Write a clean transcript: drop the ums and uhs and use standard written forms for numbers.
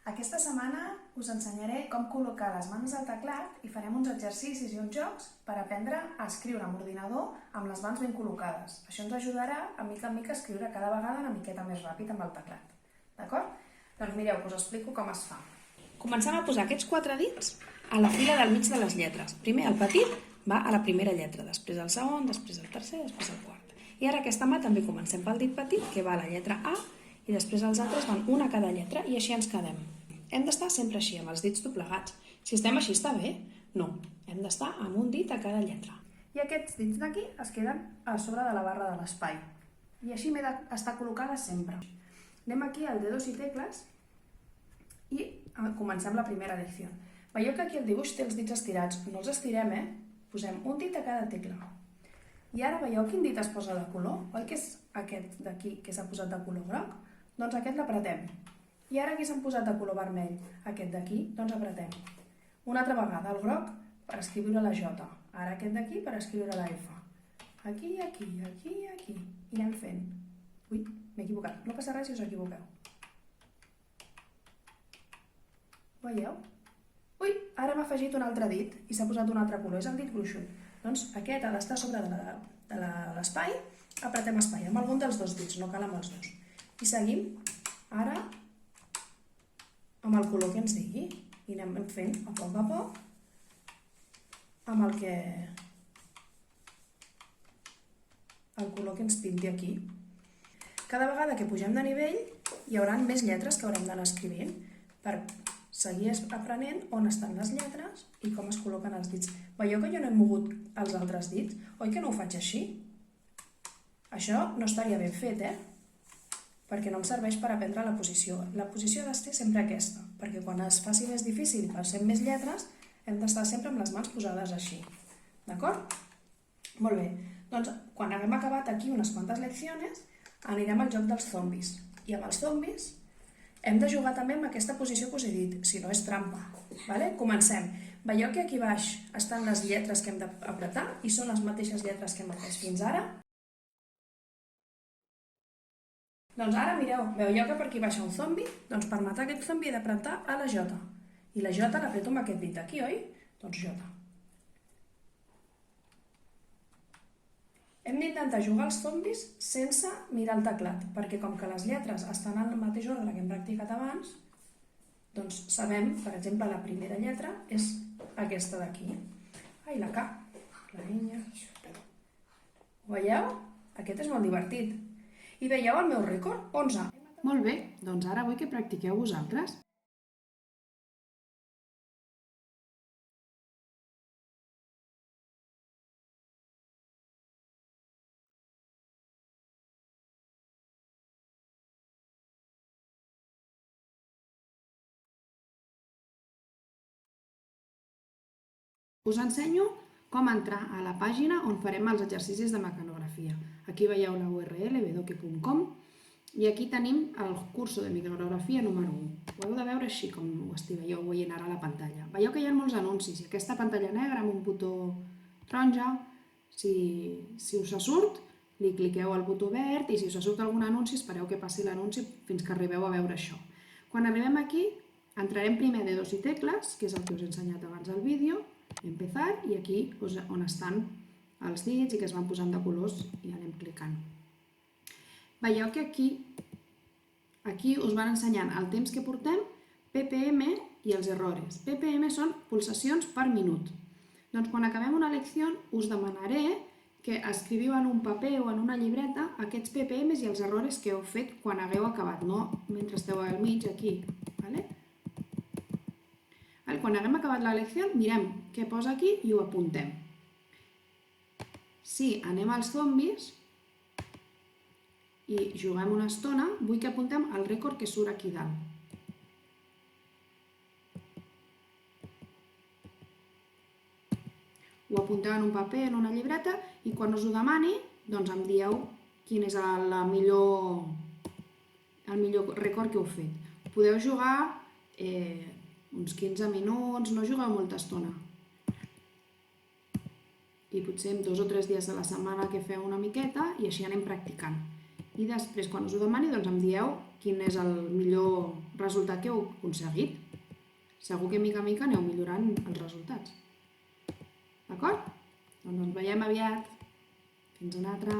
Aquesta setmana us ensenyaré com col·locar les mans al teclat i farem uns exercicis i uns jocs per aprendre a escriure amb ordinador amb les mans ben col·locades. Això ens ajudarà a mica en mica a escriure cada vegada una miqueta més ràpid amb el teclat. D'acord? Doncs mireu, us explico com es fa. Comencem a posar aquests 4 dits a la fila del mig de les lletres. Primer el petit va a la primera lletra, després el segon, després el tercer, després el quart. I ara aquesta mà també comencem pel dit petit, que va a la lletra A, i després els altres van una a cada lletra i així ens quedem. Hem d'estar sempre així, amb els dits doblegats. Si estem així està bé? No. Hem d'estar amb un dit a cada lletra. I aquests dits d'aquí es queden a sobre de la barra de l'espai. I així m'he d'estar col·locades sempre. Anem aquí al dedos i tecles i comencem la primera lecció. Veieu que aquí el dibuix té els dits estirats. No els estirem, Posem un dit a cada tecla. I ara veieu quin dit es posa de color? Oi que és aquest d'aquí que s'ha posat de color groc? Doncs aquest l'apretem. I ara aquí s'han posat de color vermell. Aquest d'aquí, doncs apretem. Una altra vegada, el groc per escriure la J. Ara aquest d'aquí per escriure la F. Aquí, aquí, aquí, aquí. I anem fent. Ui, m'he equivocat. No passa res si us equivoqueu. Veieu? Ui, ara m'ha afegit un altre dit i s'ha posat un altre color. És el dit gruixut. Doncs aquest ha d'estar sobre de l'espai. Apretem espai amb algun dels dos dits, no cal amb els dos. I seguim ara amb el color que ens digui. I anem fent a poc amb el color que ens pinti aquí. Cada vegada que pugem de nivell hi haurà més lletres que haurem d'anar escrivint per seguir aprenent on estan les lletres i com es col·loquen els dits. Veieu que jo no he mogut els altres dits? Oi que no ho faig així? Això no estaria ben fet, perquè no em serveix per aprendre la posició. La posició ha d'estar sempre aquesta, perquè quan es faci més difícil i passem més lletres, hem d'estar sempre amb les mans posades així. D'acord? Molt bé. Doncs quan haguem acabat aquí unes quantes leccions, anirem al joc dels zombis. I amb els zombis hem de jugar també amb aquesta posició que us he dit, si no és trampa. Comencem. Veieu que aquí baix estan les lletres que hem d'apretar i són les mateixes lletres que hem après fins ara? Doncs ara mireu, veieu que per aquí baixa un zombi? Doncs per matar aquest zombi he d'apretar a la J. I la J l'apreto amb aquest dit aquí, oi? Doncs J. Hem d'intentar jugar als zombis sense mirar el teclat, perquè com que les lletres estan en el mateix ordre que hem practicat abans, doncs sabem, per exemple, la primera lletra és aquesta d'aquí. Ai, la K. La ñ. Ho veieu? Aquest és molt divertit. I veieu el meu rècord? 11. Molt bé, doncs ara vull que practiqueu vosaltres. Us ensenyo com entrar a la pàgina on farem els exercicis de mecanografia. Aquí veieu la URL www.com i aquí tenim el curso de mecanografia número 1. Ho heu de veure així com ho estigueu veient ara a la pantalla. Veieu que hi ha molts anuncis i aquesta pantalla negra amb un botó taronja, si us surt, li cliqueu al botó verd i si us surt algun anunci espereu que passi l'anunci fins que arribeu a veure això. Quan arribem aquí entrarem primer a dedos i tecles, que és el que us he ensenyat abans al vídeo, empezar, i aquí on estan els dits i que es van posant de colors i anem clicant. Veieu que aquí us van ensenyant el temps que portem, PPM i els errores. PPM són pulsacions per minut. Doncs quan acabem una lecció us demanaré que escriviu en un paper o en una llibreta aquests PPMs i els errores que heu fet quan hagueu acabat, no mentre esteu al mig aquí. Quan haguem acabat la lecció mirem què posa aquí i ho apuntem. Si anem als zombis i juguem una estona, vull que apuntem el rècord que surt aquí dalt. Ho apunteu en un paper, en una llibreta, i quan us ho demani, doncs em dieu quin és el millor rècord que heu fet. Podeu jugar uns 15 minuts, no jugueu molta estona. I potser 2 o 3 dies a la setmana que feu una miqueta i així anem practicant. I després, quan us ho demani, doncs em dieu quin és el millor resultat resultat que heu aconseguit. Segur que mica en mica aneu millorant els resultats. D'acord? Doncs ens veiem aviat. Fins una altra.